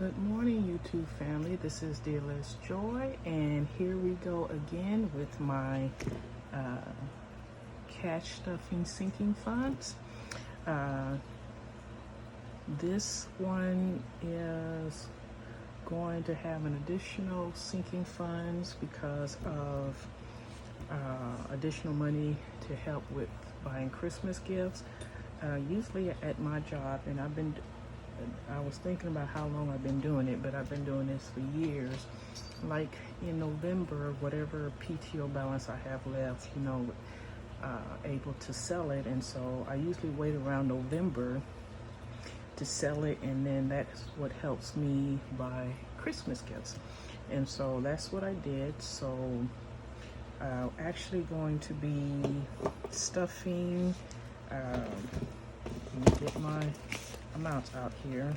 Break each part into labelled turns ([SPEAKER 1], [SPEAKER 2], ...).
[SPEAKER 1] Good morning, YouTube family. This is Dearest Joy, and here we go again with my cash stuffing sinking funds. This one is going to have an additional sinking funds because of additional money to help with buying Christmas gifts. Usually at my job, and I was thinking about how long I've been doing it, but I've been doing this for years. Like in November, whatever PTO balance I have left, able to sell it. And so I usually wait around November to sell it, and then that's what helps me buy Christmas gifts. And so that's what I did. So actually going to be stuffing, let me get my amounts out here.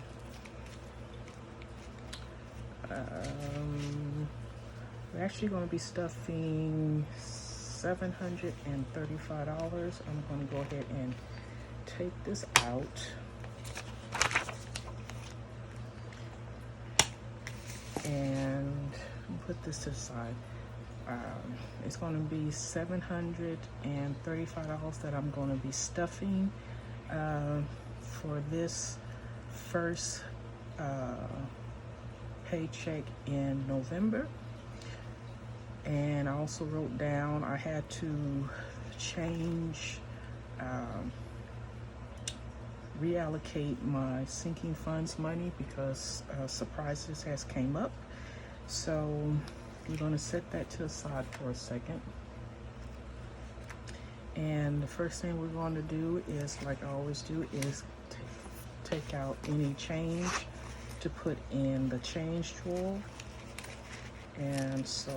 [SPEAKER 1] We're actually going to be stuffing $735. I'm going to go ahead and take this out. And put this to the side. It's going to be $735 that I'm going to be stuffing for this first paycheck in November. And I also wrote down I had to change, reallocate my sinking funds money because surprises has came up. So we're going to set that to the side for a second. And the first thing we're going to do is, like I always do, is take out any change to put in the change drawer. And so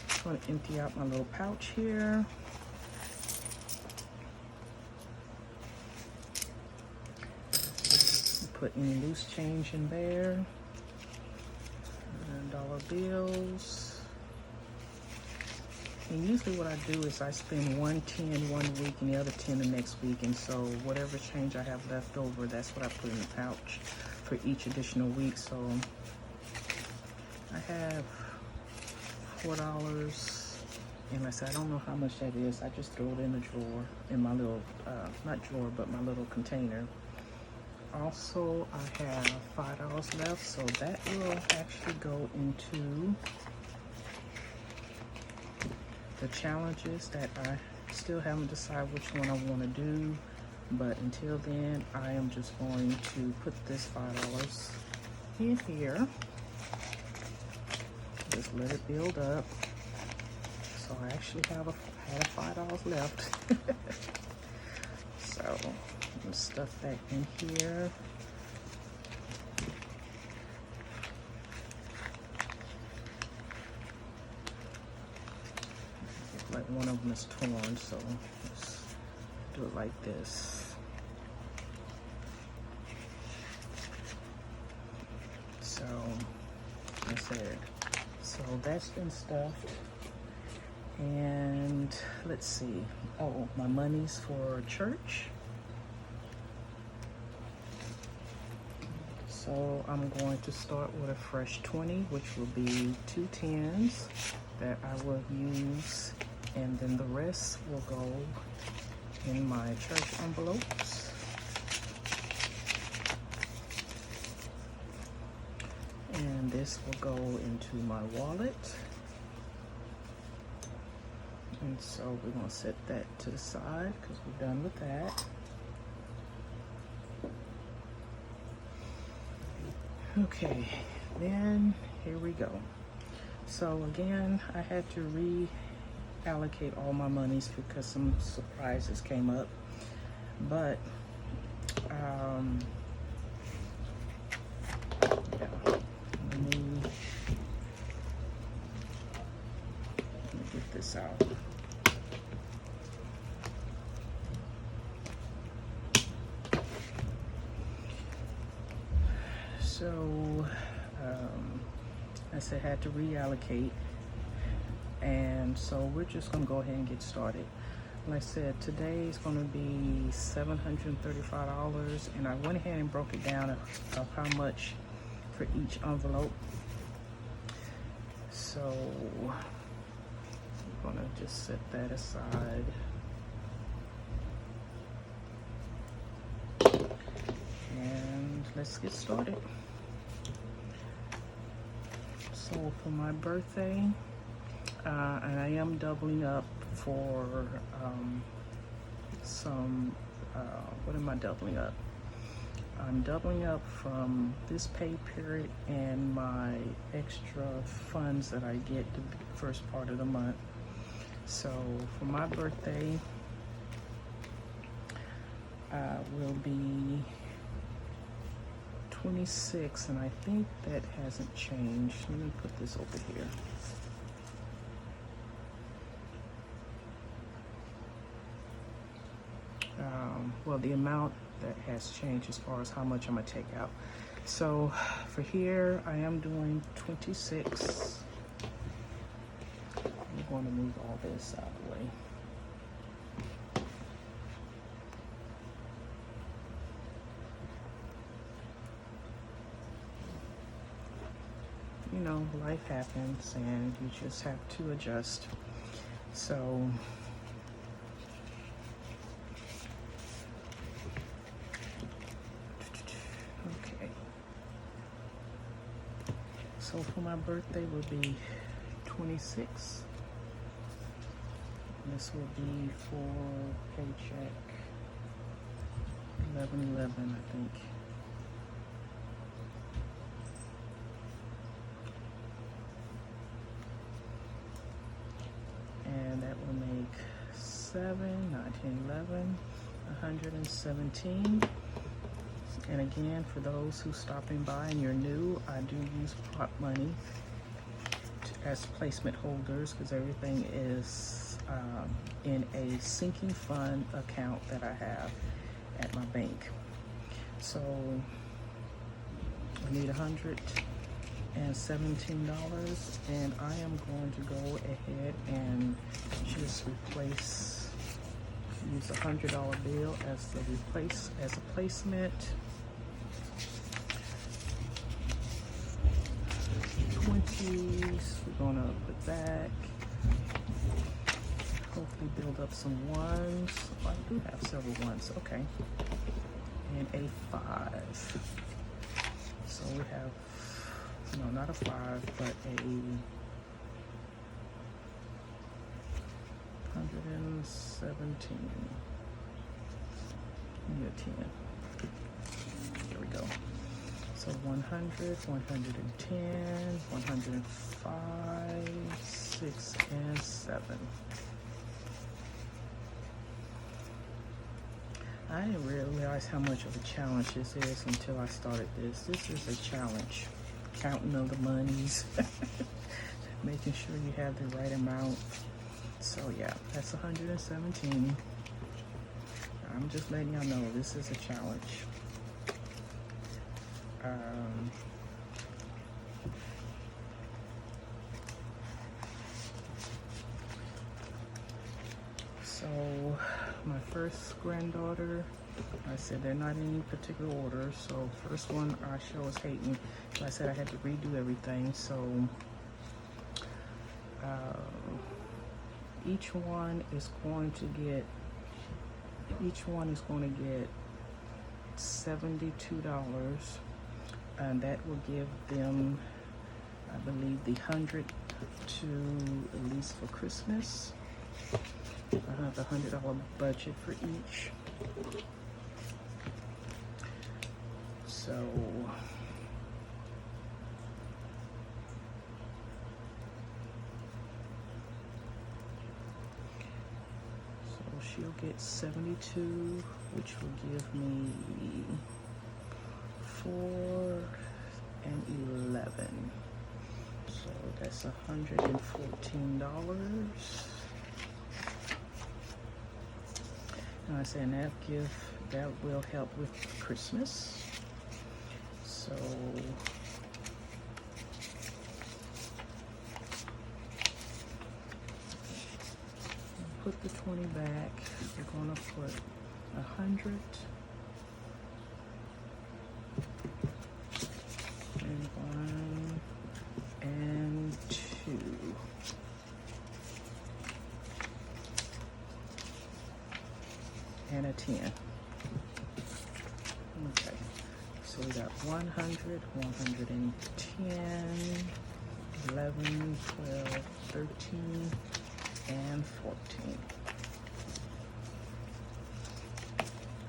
[SPEAKER 1] I'm going to empty out my little pouch here. Put any loose change in there. And dollar bills. And usually what I do is I spend one 10 one week and the other 10 the next week. And so whatever change I have left over, that's what I put in the pouch for each additional week. So I have $4. And like I said, I don't know how much that is. I just throw it in the drawer, in my little, not drawer, but my little container. Also, I have $5 left. So that will actually go into the challenges that I still haven't decided which one I want to do, but until then I am just going to put this $5 in here, just let it build up. So I actually had $5 left. So I'm gonna stuff that in here. Like one of them is torn, so let's do it like this. So, like I said, so that's been stuffed. And let's see. Oh, my money's for church. So I'm going to start with a fresh 20, which will be 2 10s that I will use. And then the rest will go in my church envelopes. And this will go into my wallet. And so we're going to set that to the side because we're done with that. Okay, then here we go. So again, I had to allocate all my monies because some surprises came up, but yeah, let me get this out. So I said I had to reallocate. And so we're just gonna go ahead and get started. like I said, today is going to be $735, and I went ahead and broke it down of how much for each envelope. So I'm going to just set that aside. And let's get started. So for my birthday, and I am doubling up for what am I doubling up? I'm doubling up from this pay period and my extra funds that I get the first part of the month. So for my birthday, will be 26, and I think that hasn't changed. Let me put this over here. Well, the amount that has changed as far as how much I'm gonna take out. So for here, I am doing 26. I'm going to move all this out of the way. You know, life happens and you just have to adjust. So so for my birthday would be 26. This will be for paycheck 11/11, I think. And that will make 7, 19, 11, 117. And again, for those who stopping by and you're new, I do use prop money as placement holders because everything is in a sinking fund account that I have at my bank. So I need $117, and I am going to go ahead and just use a $100 bill as a placement. 20s, we're gonna put back. Hopefully build up some ones. Oh, I do have several ones, okay. And a 5. So we have, no, not a 5, but a 117. Need a 10. There we go. So 100, 110, 105, 6, and 7. I didn't realize how much of a challenge this is until I started this. This is a challenge. Counting of the monies, making sure you have the right amount. So yeah, that's 117. I'm just letting y'all know this is a challenge. So my first granddaughter, I said they're not in any particular order. So first one I show is Hayden. So I said I had to redo everything. So each one is going to get $72, and that will give them, I believe, the 100 to at least for Christmas. I have a $100 budget for each. So she'll get 72, which will give me 4 and 11. So that's $114. And I said that will help with Christmas. So put the 20 back. We're gonna put 100 and 1 and 2. And a 10. Okay, so we got 100, 110, 11, 12, 13, and 14.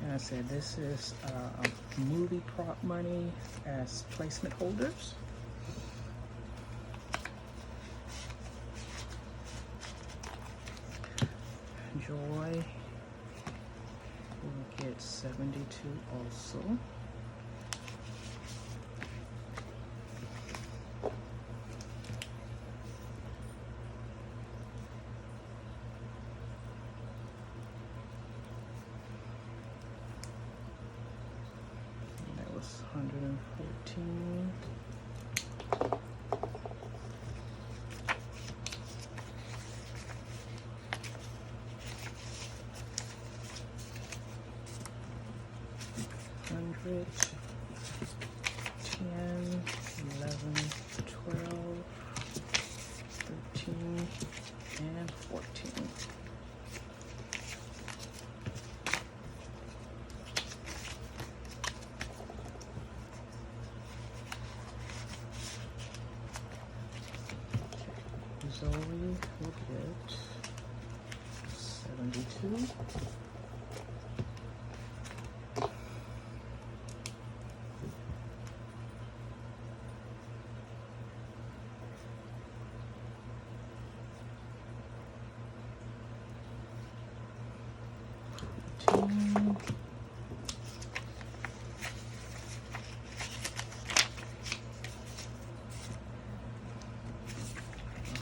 [SPEAKER 1] And I said this is movie prop money as placement holders. Joy will get 72 also. And that was 114. Hundred, 10, 11, 12, 13, and 14. Zoe will get 72.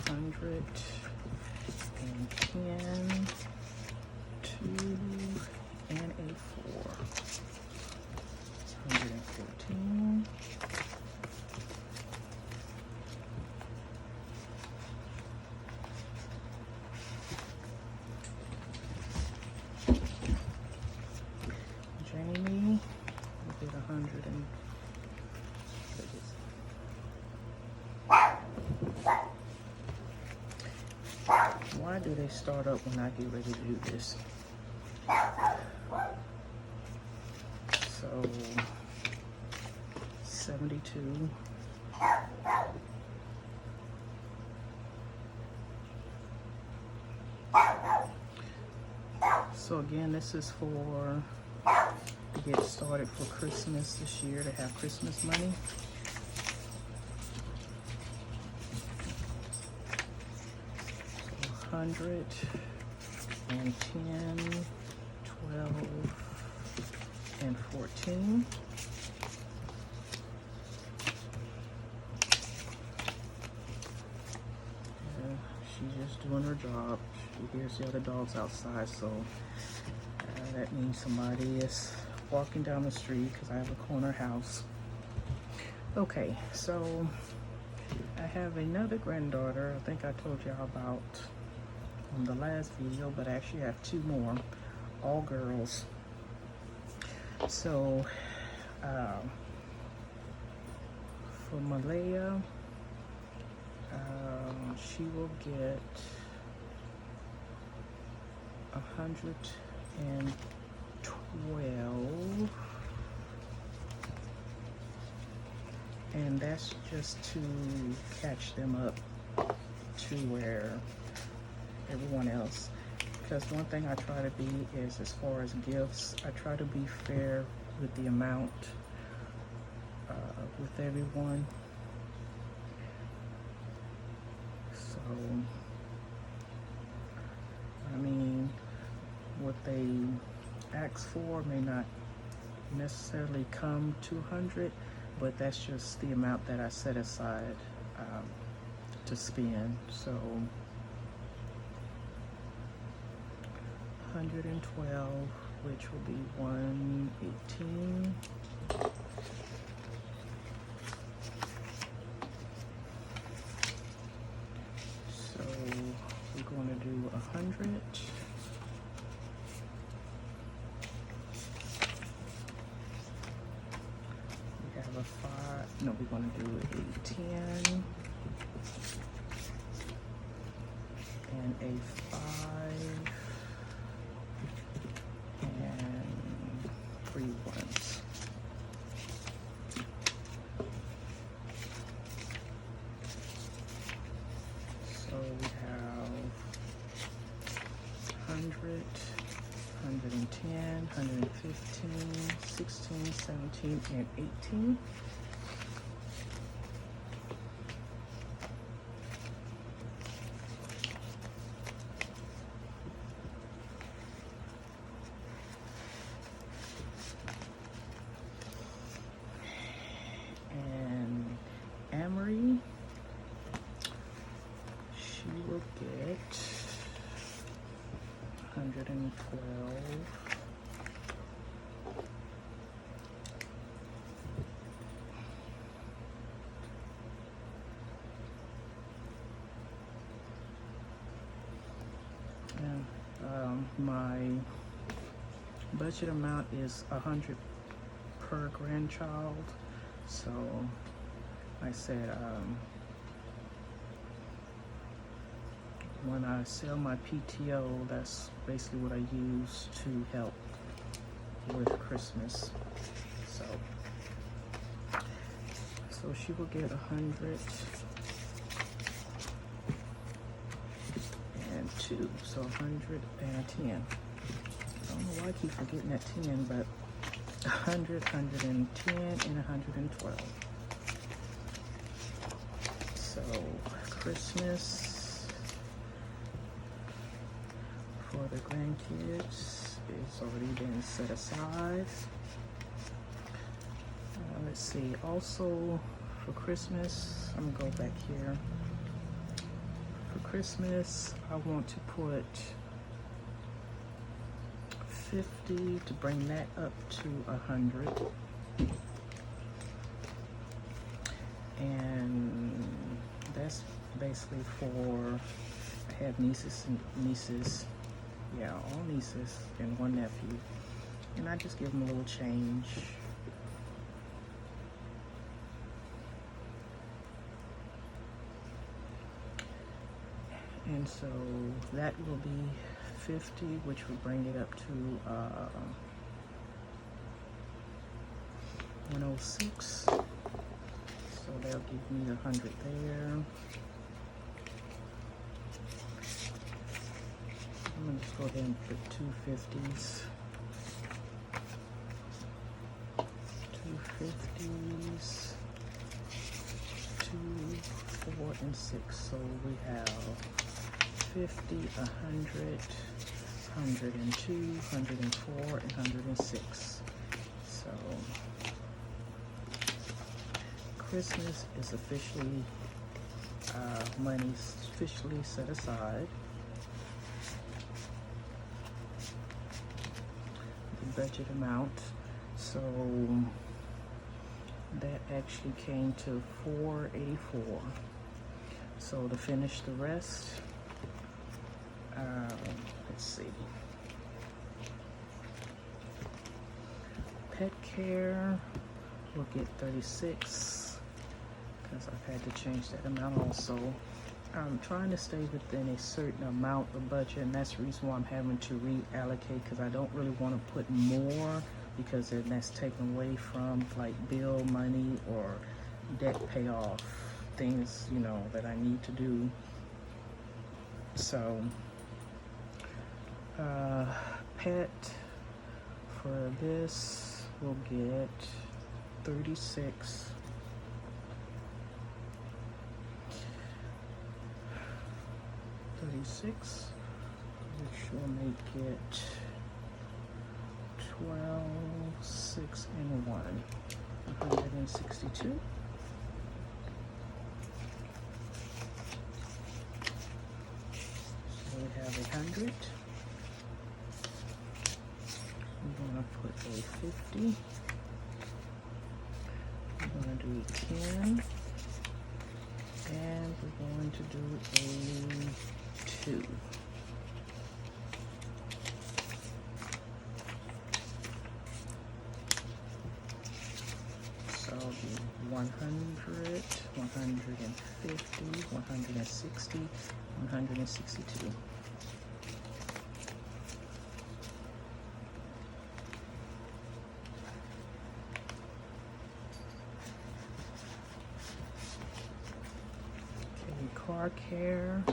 [SPEAKER 1] Hundred and 10, 2, and a 4. 114. Jamie will get 100 and why do they start up when I get ready to do this? So 72. So again, this is for to get started for Christmas this year, to have Christmas money. So 100 and 10, 12, and 14. She's just doing her job. She hears the other dogs outside, so that means somebody is walking down the street because I have a corner house. Okay, so I have another granddaughter. I think I told y'all about on the last video, but I actually have 2 more, all girls. So for Malaya, she will get 112, and that's just to catch them up to where everyone else, because one thing I try to be is, as far as gifts, I try to be fair with the amount with everyone. So I mean, what they ask for may not necessarily come to 100, but that's just the amount that I set aside to spend. So 112, which will be 118. So we're going to do 100. a 5. No, we're going to do a 10 and a 5 and 3 ones. So we have 100, 110, 115, 16, 17, and 18. And Amory, she will get 112. And my budget amount is 100 per grandchild. So I said, when I sell my PTO, that's basically what I use to help with Christmas. So she will get 102, so 110. I don't know why I keep forgetting that 10, but 100, 110, and 112. So Christmas for the grandkids is already been set aside. Let's see, also for Christmas, I'm gonna go back here. For Christmas, I want to put 50 to bring that up to 100. And that's basically for, I have nieces, yeah, all nieces and one nephew. And I just give them a little change. And so that will be 50, which will bring it up to 106. So that'll give me 100 there. I'm gonna just go ahead and put 250s. 250s, 2, 4, and 6. So we have 50, 100, 102, 104, and 106. So Christmas is officially, money's officially set aside. The budget amount. So that actually came to $484. So to finish the rest, let's see. Pet care will get 36 because I've had to change that amount also. I'm trying to stay within a certain amount of budget, and that's the reason why I'm having to reallocate, because I don't really want to put more, because then that's taken away from like bill money or debt payoff, things, you know, that I need to do. So pet for this will get 36. 36, which will make it 12, 6, and 1, 162. So we have 100. I'm going to put a 50. I'm going to do 10. And we're going to do a 2. So will be 100, 150, 160, 162. Okay, car care.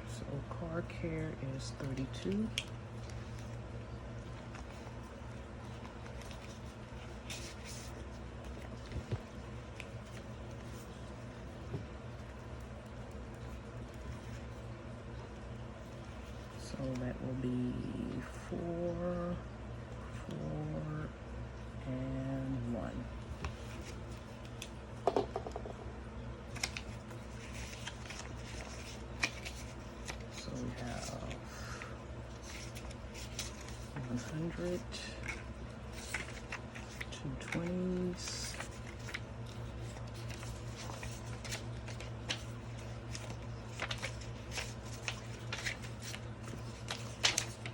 [SPEAKER 1] So car care is 32. So that will be 4, 4, and 1. So we have 100, 220s,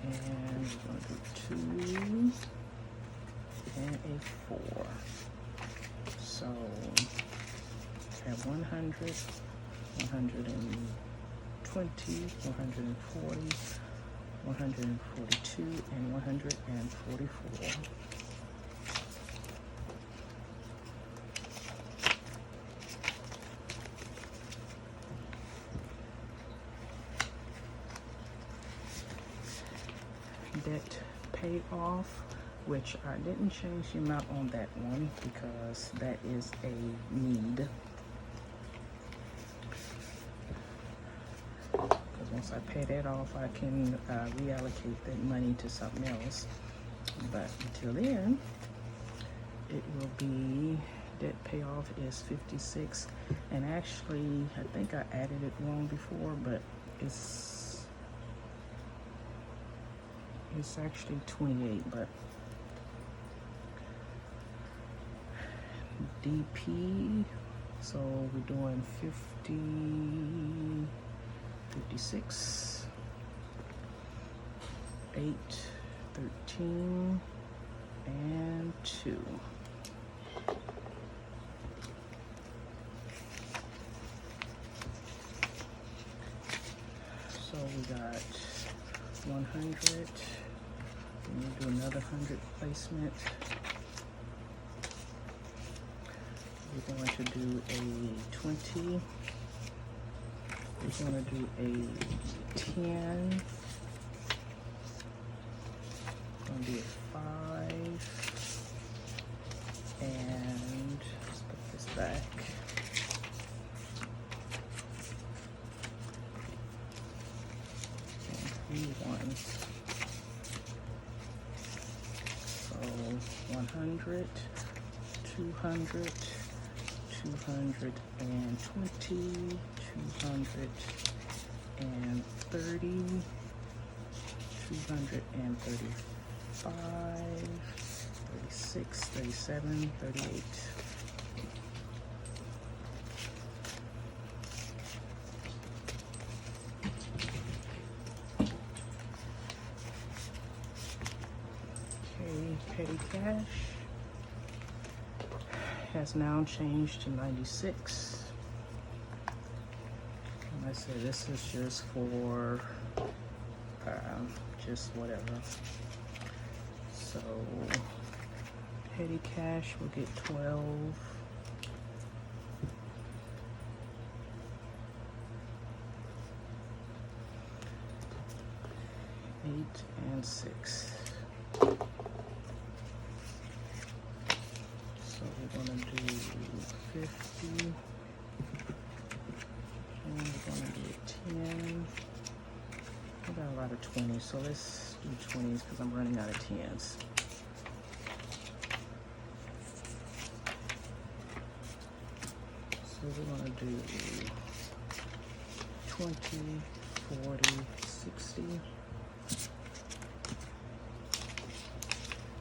[SPEAKER 1] and we're going to do 2 and a 4. So we have 100, 120, 140, 142, and 144. Debt payoff, which I didn't change the amount on that one because that is a need. Because once I pay that off, I can reallocate that money to something else. But until then, it will be, debt payoff is 56. And actually, I think I added it wrong before, but it's actually 28, but DP, so we're doing 50, 56, 8, 13, and 2. So we got 100. We need to do another 100 placement. We're going to do a 20. We're going to do a 10. We're going to do a 5. And let's put this back. And 3 ones. 100, 200, 220, 230, 235, 36, 37, 38. Petty cash has now changed to 96. And I said this is just for just whatever. So petty cash will get 12. 8 and 6. So we're going to do 50, and we're going to do 10. I got a lot of 20s, so let's do 20s because I'm running out of 10s. So we're going to do 20, 40, 60,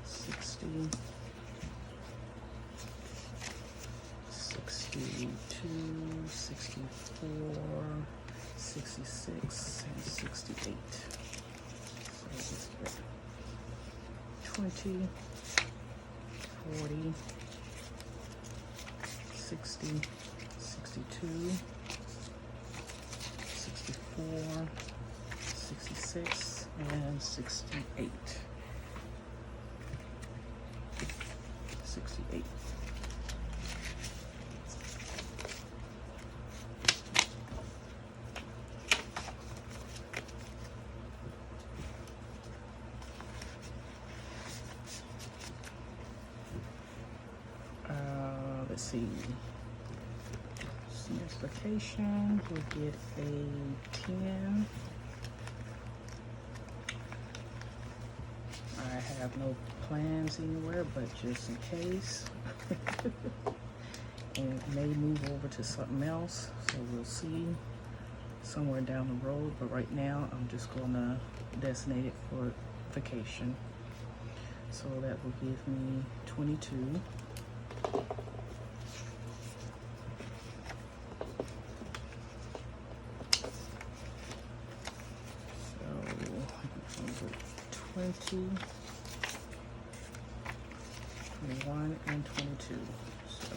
[SPEAKER 1] 60, 62, 64, 66, and 68. So let's get 20, 40, 60, 62, 64, 66, and 68. 68. Let's see. Seniors vacation, we'll get a 10. I have no plans anywhere, but just in case. And it may move over to something else, so we'll see somewhere down the road. But right now, I'm just gonna designate it for vacation. So that will give me 22. So 20, 21, and 22. So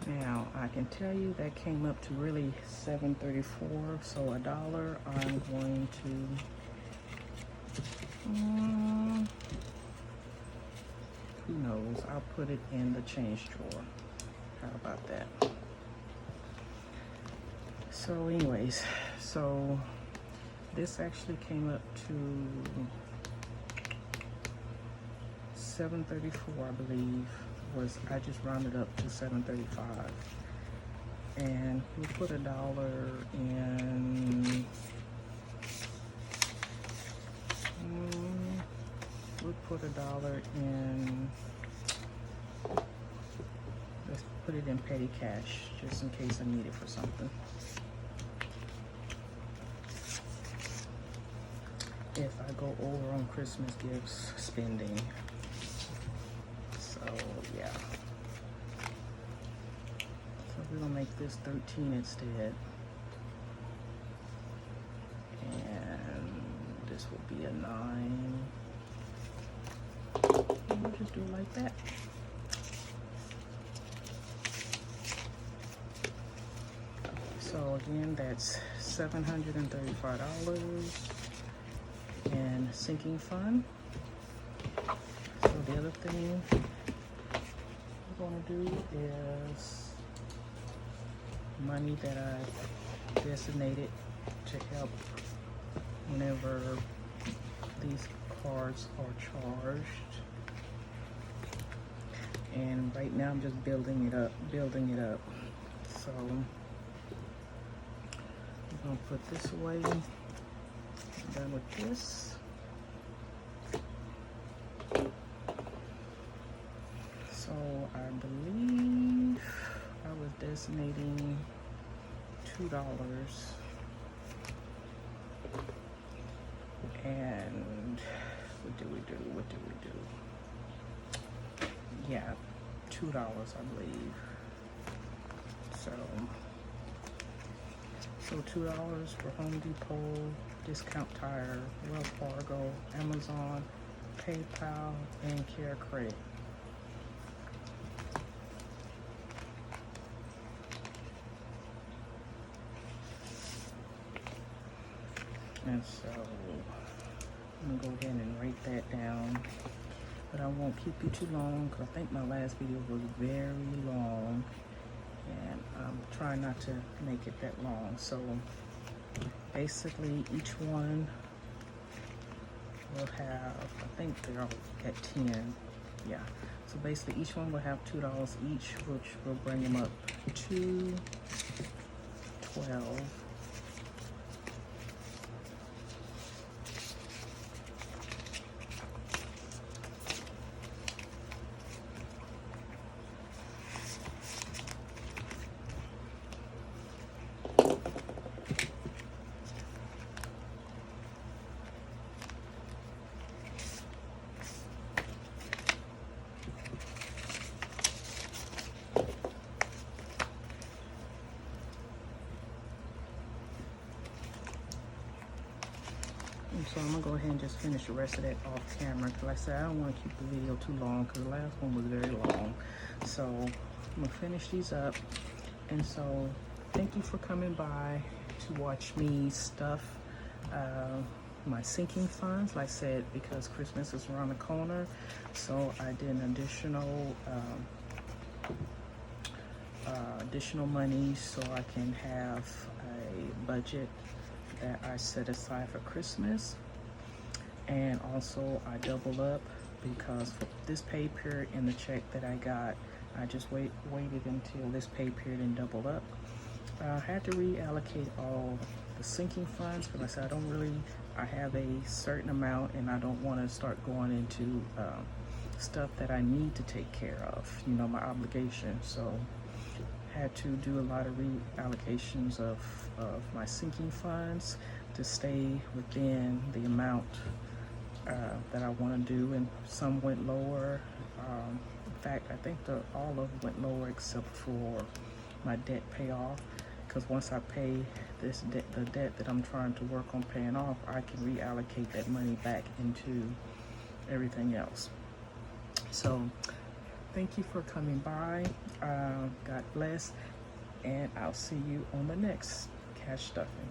[SPEAKER 1] now I can tell you that came up to really $7.34. So $1. I'm going to who knows? I'll put it in the change drawer. How about that? So anyways, so this actually came up to $7.34, I believe. I just rounded up to $7.35. And we put $1 in. We'll put $1 in. Let's put it in petty cash, just in case I need it for something. If I go over on Christmas gifts spending. So yeah. So we're gonna make this 13 instead. And this will be a 9. And we'll just do it like that. So again, that's $735 in sinking fund. So the other thing we're going to do is money that I designated to help whenever these cards are charged. And right now I'm just building it up. So I'm gonna put this away. I'm done with this. So I believe I was designating $2. And what do we do? Yeah, $2, I believe. So $2 for Home Depot, Discount Tire, Wells Fargo, Amazon, PayPal, and Care Credit. And so I'm gonna go ahead and write that down, but I won't keep you too long because I think my last video was very long, and I'm trying not to make it that long. So basically each one will have, I think they're all at 10. Yeah, so basically each one will have $2 each, which will bring them up to 12. So I'm gonna go ahead and just finish the rest of that off camera, because like I said, I don't want to keep the video too long, because the last one was very long. So I'm gonna finish these up. And so thank you for coming by to watch me stuff my sinking funds, like I said, because Christmas is around the corner. So I did an additional money so I can have a budget that I set aside for Christmas. And also I double up, because for this pay period and the check that I got, I just waited until this pay period and doubled up. I had to reallocate all the sinking funds, because like I said, I have a certain amount, and I don't want to start going into stuff that I need to take care of, you know, my obligation. So had to do a lot of reallocations of my sinking funds to stay within the amount that I want to do, and some went lower. In fact, I think all of them went lower except for my debt payoff, because once I pay this debt, the debt that I'm trying to work on paying off, I can reallocate that money back into everything else. So thank you for coming by. God bless, and I'll see you on the next Cash Stuffing.